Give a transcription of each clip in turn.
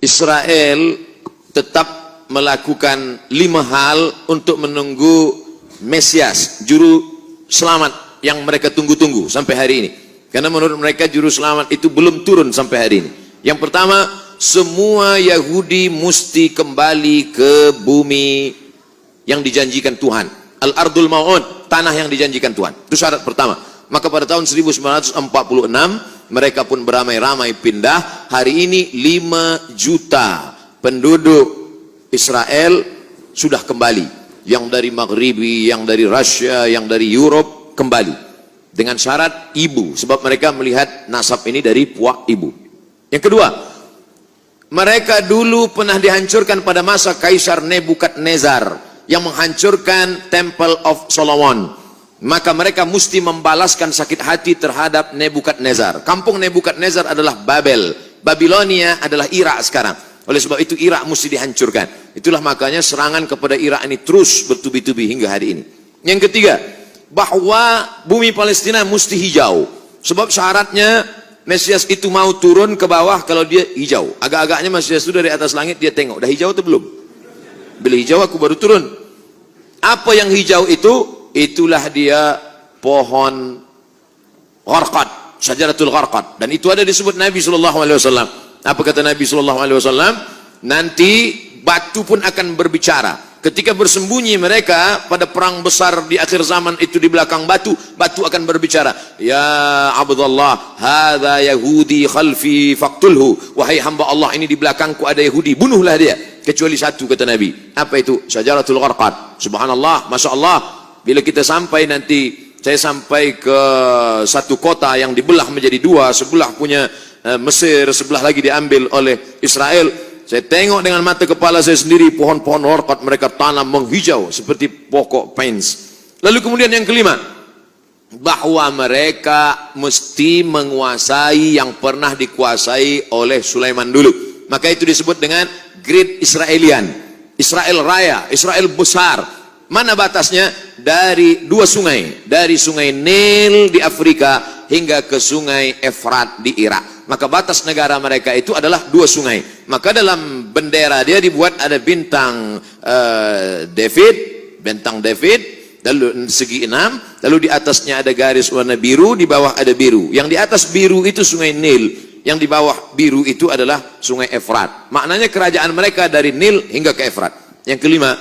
Israel tetap melakukan 5 hal untuk menunggu Mesias, juru selamat yang mereka tunggu-tunggu sampai hari ini. Karena menurut mereka juru selamat itu belum turun sampai hari ini. Yang pertama, semua Yahudi mesti kembali ke bumi yang dijanjikan Tuhan. Al-Ardul Mau'ud, tanah yang dijanjikan Tuhan. Itu syarat pertama. Maka pada tahun 1946 mereka pun beramai-ramai pindah. Hari ini 5 juta penduduk Israel sudah kembali. Yang dari Maghribi, yang dari Rusia, yang dari Europe kembali. Dengan syarat ibu. Sebab mereka melihat nasab ini dari puak ibu. Yang kedua, mereka dulu pernah dihancurkan pada masa Kaisar Nebukadnezar yang menghancurkan Temple of Solomon. Maka mereka mesti membalaskan sakit hati terhadap Nebukadnezar. Kampung Nebukadnezar adalah Babel. Babilonia adalah Irak sekarang. Oleh sebab itu Irak mesti dihancurkan. Itulah makanya serangan kepada Irak ini terus bertubi-tubi hingga hari ini. Yang ketiga, bahwa bumi Palestina mesti hijau. Sebab syaratnya Mesias itu mau turun ke bawah kalau dia hijau. Agak-agaknya Mesias itu dari atas langit dia tengok, dah hijau atau belum? Bila hijau aku baru turun. Apa yang hijau itu? Itulah dia pohon gharqad, syajaratul gharqad. Dan itu ada disebut Nabi SAW. Apa kata Nabi SAW? Nanti batu pun akan berbicara. Ketika bersembunyi mereka pada perang besar di akhir zaman itu di belakang batu, batu akan berbicara. Ya Abdullah, hadza Yahudi khalfi faqtulhu. Wahai hamba Allah, ini di belakangku ada Yahudi, bunuhlah dia. Kecuali satu, kata Nabi. Apa itu? Syajaratul gharqad. Subhanallah, Masya Allah. Bila kita sampai nanti, saya sampai ke satu kota yang dibelah menjadi 2, sebelah punya Mesir, sebelah lagi diambil oleh Israel. Saya tengok dengan mata kepala saya sendiri pohon-pohon gharqad mereka tanam menghijau seperti pokok pines. Lalu kemudian yang kelima, bahwa mereka mesti menguasai yang pernah dikuasai oleh Sulaiman dulu. Maka itu disebut dengan Great Israelian, Israel Raya, Israel besar. Mana batasnya? Dari 2 sungai, dari sungai Nil di Afrika hingga ke sungai Efrat di Irak. Maka batas negara mereka itu adalah 2 sungai. Maka dalam bendera dia dibuat ada bintang David, bintang David, lalu segi 6, lalu di atasnya ada garis warna biru, di bawah ada biru. Yang di atas biru itu sungai Nil, yang di bawah biru itu adalah sungai Efrat. Maknanya kerajaan mereka dari Nil hingga ke Efrat. Yang kelima,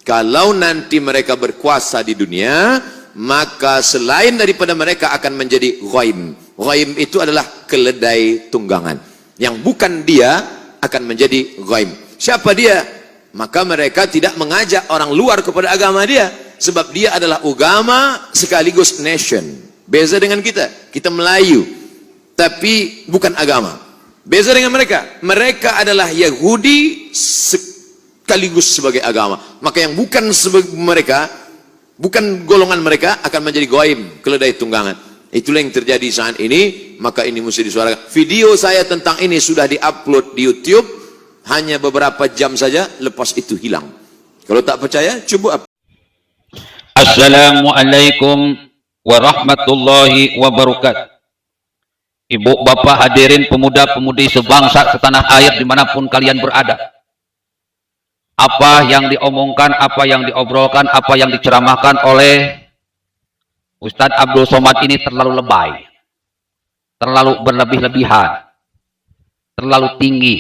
kalau nanti mereka berkuasa di dunia, maka selain daripada mereka akan menjadi ghaim. Ghaim itu adalah keledai tunggangan. Yang bukan dia akan menjadi ghaim. Siapa dia? Maka mereka tidak mengajak orang luar kepada agama dia. Sebab dia adalah agama sekaligus nation. Beza dengan kita. Kita Melayu. Tapi bukan agama. Beza dengan mereka. Mereka adalah Yahudi sekaligus sebagai agama. Maka yang bukan mereka, bukan golongan mereka akan menjadi ghaim, keledai tunggangan. Itulah yang terjadi saat ini. Maka ini mesti disuarakan. Video saya tentang ini sudah diupload di YouTube, hanya beberapa jam saja, lepas itu hilang. Kalau tak percaya, coba. Assalamualaikum warahmatullahi wabarakatuh. Ibu bapak hadirin pemuda-pemudi sebangsa setanah air dimanapun kalian berada. Apa yang diomongkan, apa yang diobrolkan, apa yang diceramahkan oleh Ustadz Abdul Somad ini terlalu lebay, terlalu berlebih-lebihan, terlalu tinggi,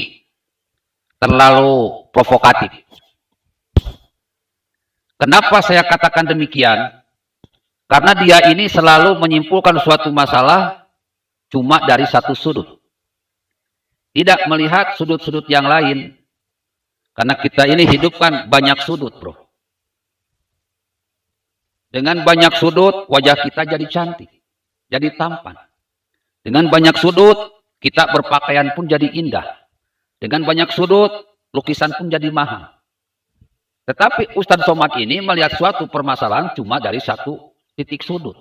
terlalu provokatif. Kenapa saya katakan demikian? Karena dia ini selalu menyimpulkan suatu masalah cuma dari satu sudut. Tidak melihat sudut-sudut yang lain. Karena kita ini hidup kan banyak sudut, bro. Dengan banyak sudut, wajah kita jadi cantik, jadi tampan. Dengan banyak sudut, kita berpakaian pun jadi indah. Dengan banyak sudut, lukisan pun jadi mahal. Tetapi Ustadz Somad ini melihat suatu permasalahan cuma dari satu titik sudut.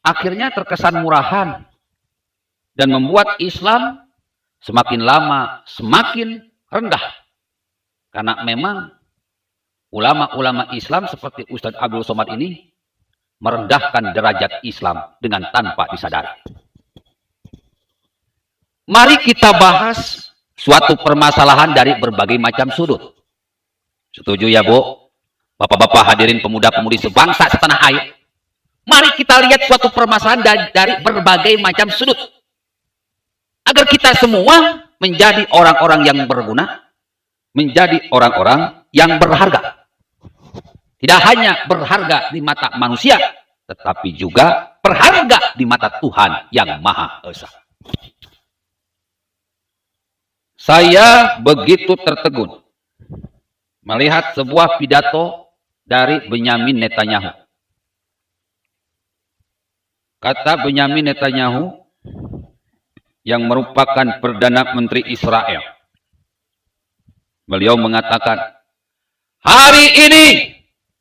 Akhirnya terkesan murahan. Dan membuat Islam semakin lama semakin rendah. Karena memang ulama-ulama Islam seperti Ustadz Abdul Somad ini merendahkan derajat Islam dengan tanpa disadari. Mari kita bahas suatu permasalahan dari berbagai macam sudut. Setuju ya, Bu? Bapak-bapak hadirin pemuda-pemudi sebangsa setanah air. Mari kita lihat suatu permasalahan dari berbagai macam sudut. Agar kita semua menjadi orang-orang yang berguna, menjadi orang-orang yang berharga. Tidak hanya berharga di mata manusia, tetapi juga berharga di mata Tuhan yang Maha Esa. Saya begitu tertegun melihat sebuah pidato dari Benyamin Netanyahu. Kata Benyamin Netanyahu yang merupakan Perdana Menteri Israel. Beliau mengatakan, hari ini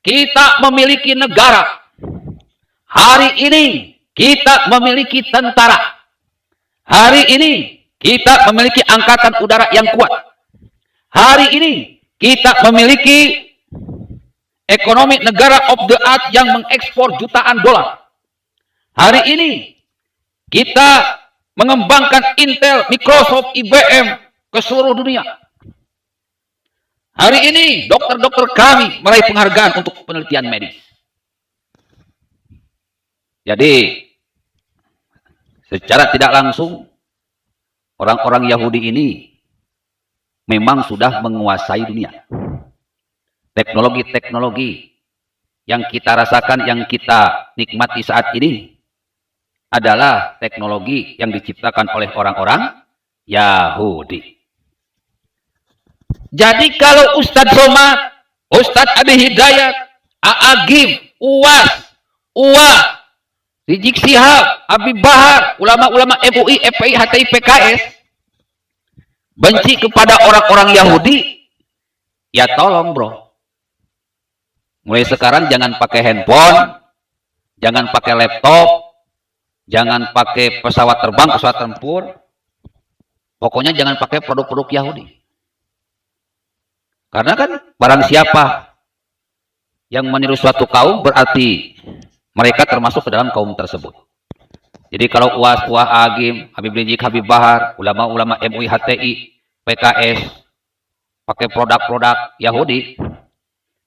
kita memiliki negara. Hari ini kita memiliki tentara. Hari ini kita memiliki angkatan udara yang kuat. Hari ini kita memiliki ekonomi negara of the earth yang mengekspor jutaan dolar. Hari ini kita mengembangkan Intel, Microsoft, IBM ke seluruh dunia. Hari ini dokter-dokter kami meraih penghargaan untuk penelitian medis. Jadi secara tidak langsung orang-orang Yahudi ini memang sudah menguasai dunia. Teknologi-teknologi yang kita rasakan, yang kita nikmati saat ini adalah teknologi yang diciptakan oleh orang-orang Yahudi. Jadi kalau Ustadz Somad, Ustadz Adi Hidayat, A'agim, UAS, Rizik Sihab, Habib Bahar, ulama-ulama MUI, FPI, HTI, PKS benci kepada orang-orang Yahudi, ya tolong bro. Mulai sekarang jangan pakai handphone, jangan pakai laptop, jangan pakai pesawat terbang, pesawat tempur. Pokoknya jangan pakai produk-produk Yahudi. Karena kan barang siapa yang meniru suatu kaum berarti mereka termasuk ke dalam kaum tersebut. Jadi kalau UAS, Agim, Habib Rizik, Habib Bahar, ulama-ulama MUI, HTI, PKS pakai produk-produk Yahudi,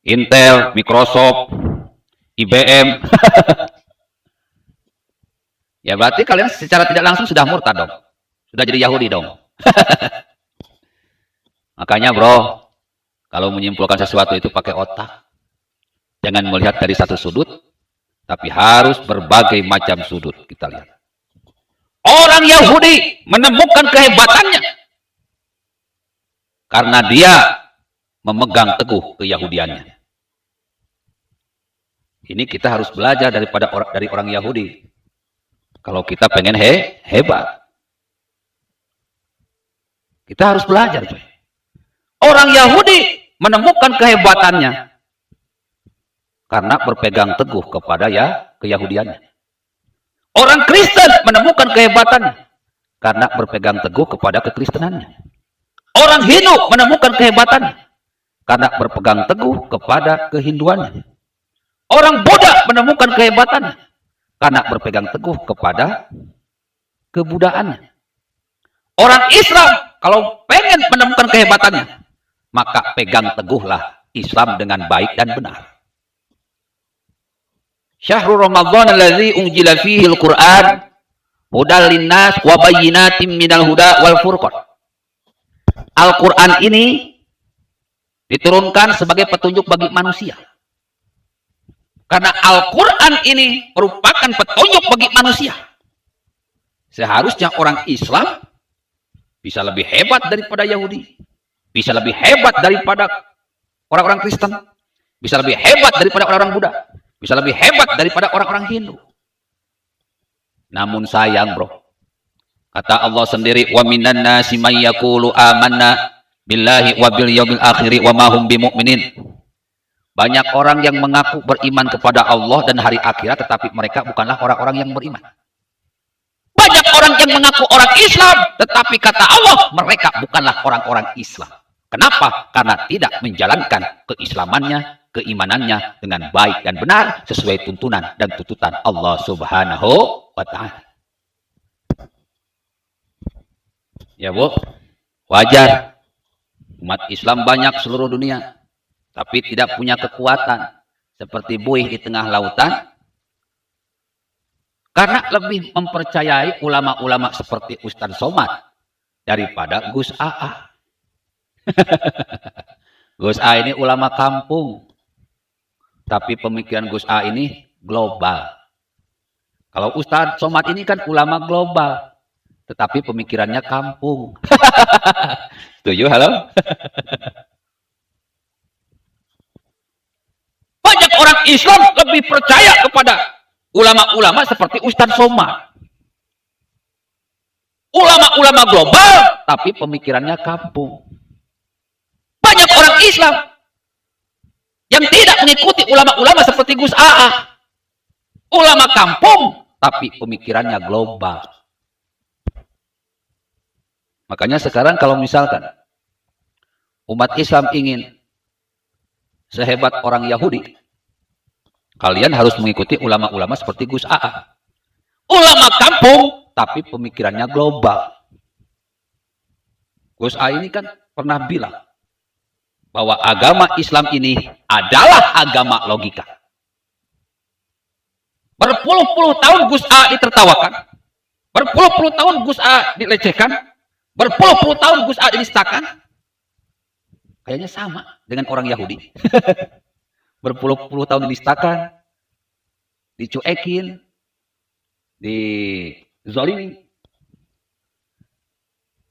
Intel, Microsoft, IBM, ya berarti kalian secara tidak langsung sudah murtad dong. Sudah jadi Yahudi dong. Makanya bro, kalau menyimpulkan sesuatu itu pakai otak. Jangan melihat dari satu sudut, tapi harus berbagai macam sudut kita lihat. Orang Yahudi menemukan kehebatannya karena dia memegang teguh keyahudiannya. Ini kita harus belajar dari orang Yahudi. Kalau kita pengen hebat, kita harus belajar. Orang Yahudi menemukan kehebatannya karena berpegang teguh kepada keyahudiannya. Orang Kristen menemukan kehebatannya karena berpegang teguh kepada kekristenannya. Orang Hindu menemukan kehebatannya karena berpegang teguh kepada kehinduannya. Orang Buddha menemukan kehebatannya karena berpegang teguh kepada kebudaannya. Orang Islam kalau pengen menemukan kehebatannya, maka pegang teguhlah Islam dengan baik dan benar. Syahrul Ramadan allazi unzila fihi al-Qur'an hudal linnas wa bayyinatin minal huda wal furqan. Al-Qur'an ini diturunkan sebagai petunjuk bagi manusia. Karena Al-Quran ini merupakan petunjuk bagi manusia. Seharusnya orang Islam bisa lebih hebat daripada Yahudi. Bisa lebih hebat daripada orang-orang Kristen. Bisa lebih hebat daripada orang-orang Buddha. Bisa lebih hebat daripada orang-orang Hindu. Namun sayang bro. Kata Allah sendiri, wa minan nasi may yaqulu amanna billahi wa bil yaumil akhir wa ma hum bimu'minin. Banyak orang yang mengaku beriman kepada Allah dan hari akhirat, tetapi mereka bukanlah orang-orang yang beriman. Banyak orang yang mengaku orang Islam, tetapi kata Allah, mereka bukanlah orang-orang Islam. Kenapa? Karena tidak menjalankan keislamannya, keimanannya dengan baik dan benar, sesuai tuntunan dan tuntutan Allah Subhanahu wa Ta'ala. Ya Bu, Wajar. Umat Islam banyak seluruh dunia, tapi tidak punya kekuatan seperti buih di tengah lautan, karena lebih mempercayai ulama-ulama seperti Ustadz Somad daripada Gus AA. Gus A ini ulama kampung, tapi pemikiran Gus A ini global. Kalau Ustadz Somad ini kan ulama global, tetapi pemikirannya kampung. Setuju? Halo? Banyak orang Islam lebih percaya kepada ulama-ulama seperti Ustadz Somad. Ulama-ulama global, tapi pemikirannya kampung. Banyak orang Islam yang tidak mengikuti ulama-ulama seperti Gus AA. Ulama kampung, tapi pemikirannya global. Makanya sekarang kalau misalkan umat Islam ingin sehebat orang Yahudi, kalian harus mengikuti ulama-ulama seperti Gus AA. Ulama kampung, tapi pemikirannya global. Gus AA ini kan pernah bilang bahwa agama Islam ini adalah agama logika. Berpuluh-puluh tahun Gus AA ditertawakan. Berpuluh-puluh tahun Gus AA dilecehkan. Berpuluh-puluh tahun Gus AA dinistakan. Kayaknya sama dengan orang Yahudi. Berpuluh-puluh tahun dinistakan, dicuekin, dizolimi.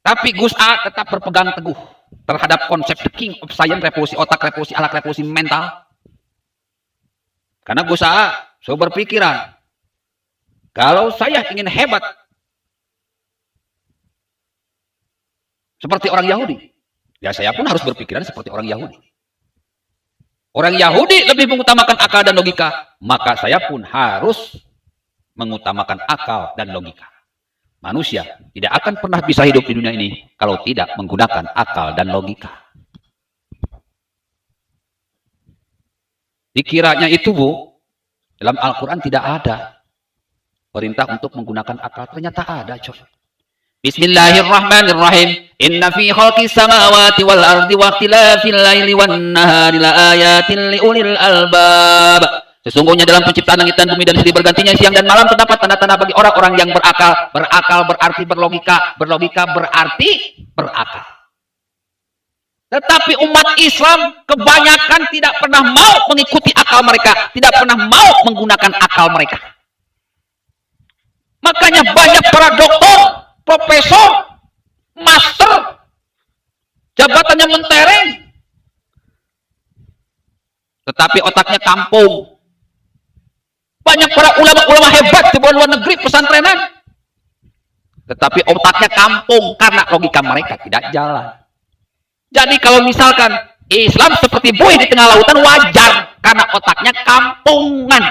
Tapi Gus A tetap berpegang teguh terhadap konsep the king of science, revolusi otak, revolusi alat, revolusi mental. Karena Gus A selalu berpikiran, kalau saya ingin hebat seperti orang Yahudi, ya saya pun harus berpikiran seperti orang Yahudi. Orang Yahudi lebih mengutamakan akal dan logika, maka saya pun harus mengutamakan akal dan logika. Manusia tidak akan pernah bisa hidup di dunia ini kalau tidak menggunakan akal dan logika. Dikiranya itu, Bu, dalam Al-Quran tidak ada perintah untuk menggunakan akal. Ternyata ada, coy. Bismillahirrahmanirrahim. Inna fi khalqis samawati wal ardi wa ikhtilafil laili wan nahari la ayatin liulil albab. Sesungguhnya dalam penciptaan langit dan bumi dan silih bergantinya siang dan malam terdapat tanda-tanda bagi orang-orang yang berakal. Berakal berarti berlogika, berlogika berarti berakal. Tetapi umat Islam kebanyakan tidak pernah mau mengikuti akal mereka, tidak pernah mau menggunakan akal mereka. Makanya banyak para doktor, profesor, master, jabatannya mentereng, tetapi otaknya kampung. Banyak para ulama-ulama hebat di luar negeri pesantrenan, tetapi otaknya kampung karena logika mereka tidak jalan. Jadi kalau misalkan Islam seperti buih di tengah lautan wajar karena otaknya kampungan.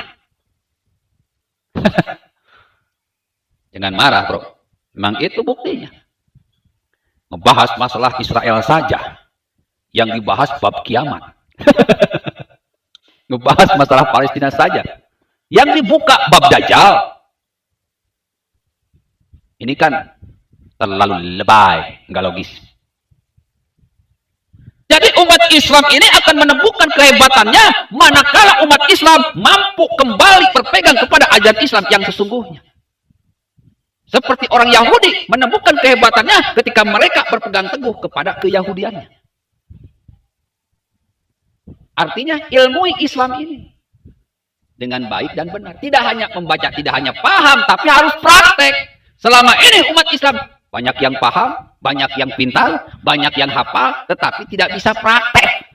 Jangan marah, bro. Memang itu buktinya. Ngebahas masalah Israel saja yang dibahas bab kiamat. Ngebahas masalah Palestina saja yang dibuka bab Dajjal. Ini kan terlalu lebay, nggak logis. Jadi umat Islam ini akan menemukan kehebatannya manakala umat Islam mampu kembali berpegang kepada ajaran Islam yang sesungguhnya. Seperti orang Yahudi menemukan kehebatannya ketika mereka berpegang teguh kepada keyahudiannya. Artinya ilmu Islam ini dengan baik dan benar. Tidak hanya membaca, tidak hanya paham, tapi harus praktek. Selama ini umat Islam banyak yang paham, banyak yang pintar, banyak yang hafal, tetapi tidak bisa praktek.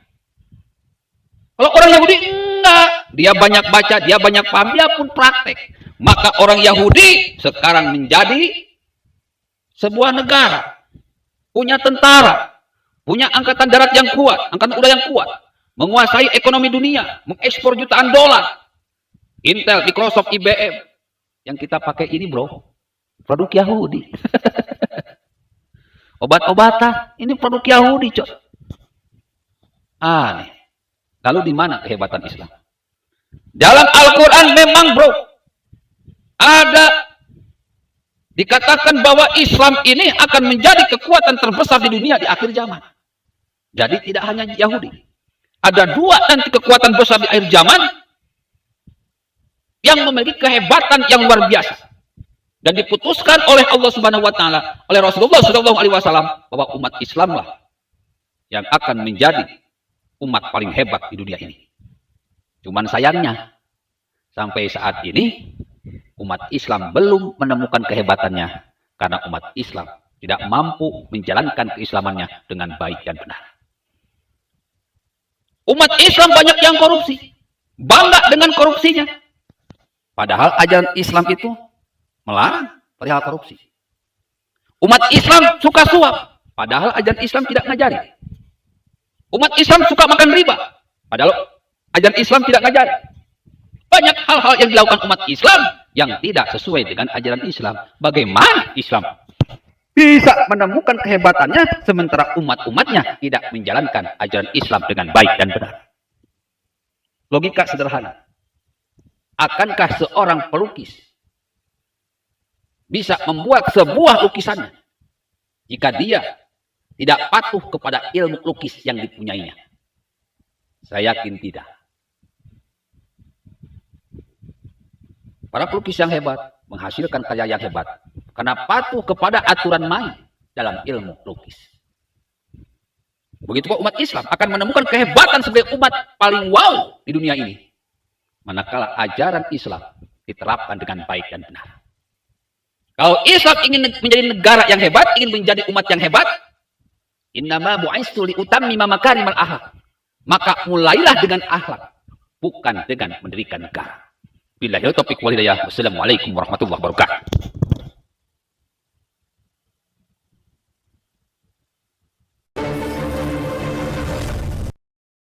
Kalau orang Yahudi enggak, dia banyak baca, dia banyak paham, dia pun praktek. Maka orang Yahudi sekarang menjadi sebuah negara, punya tentara, punya angkatan darat yang kuat, angkatan udara yang kuat, menguasai ekonomi dunia, mengekspor jutaan dolar. Intel, Microsoft, IBM, yang kita pakai ini, bro, produk Yahudi. Obat-obatan, ini produk Yahudi, coy. Aneh. Lalu di mana kehebatan Islam? Dalam Al-Quran memang, bro, ada Dikatakan bahwa Islam ini akan menjadi kekuatan terbesar di dunia di akhir zaman. Jadi tidak hanya Yahudi. Ada dua nanti kekuatan besar di akhir zaman yang memiliki kehebatan yang luar biasa. Dan diputuskan oleh Allah Subhanahu wa taala, oleh Rasulullah sallallahu alaihi wasallam, bahwa umat Islamlah yang akan menjadi umat paling hebat di dunia ini. Cuman sayangnya sampai saat ini umat Islam belum menemukan kehebatannya karena umat Islam tidak mampu menjalankan keislamannya dengan baik dan benar. Umat Islam banyak yang korupsi, bangga dengan korupsinya. Padahal ajaran Islam itu melarang perihal korupsi. Umat Islam suka suap, padahal ajaran Islam tidak ngajari. Umat Islam suka makan riba, padahal ajaran Islam tidak ngajari. Banyak hal-hal yang dilakukan umat Islam yang tidak sesuai dengan ajaran Islam. Bagaimana Islam bisa menemukan kehebatannya sementara umat-umatnya tidak menjalankan ajaran Islam dengan baik dan benar? Logika sederhana. Akankah seorang pelukis bisa membuat sebuah lukisannya jika dia tidak patuh kepada ilmu lukis yang dipunyainya? Saya yakin tidak. Para pelukis yang hebat menghasilkan karya yang hebat karena patuh kepada aturan main dalam ilmu lukis. Begitu umat Islam akan menemukan kehebatan sebagai umat paling wow di dunia ini manakala ajaran Islam diterapkan dengan baik dan benar. Kalau Islam ingin menjadi negara yang hebat, ingin menjadi umat yang hebat, innama bu'istu liutammima makarimal akhlak. Maka mulailah dengan akhlak, bukan dengan mendirikan negara. Billahi taufiq wal hidayah. Wassalamualaikum warahmatullahi wabarakatuh.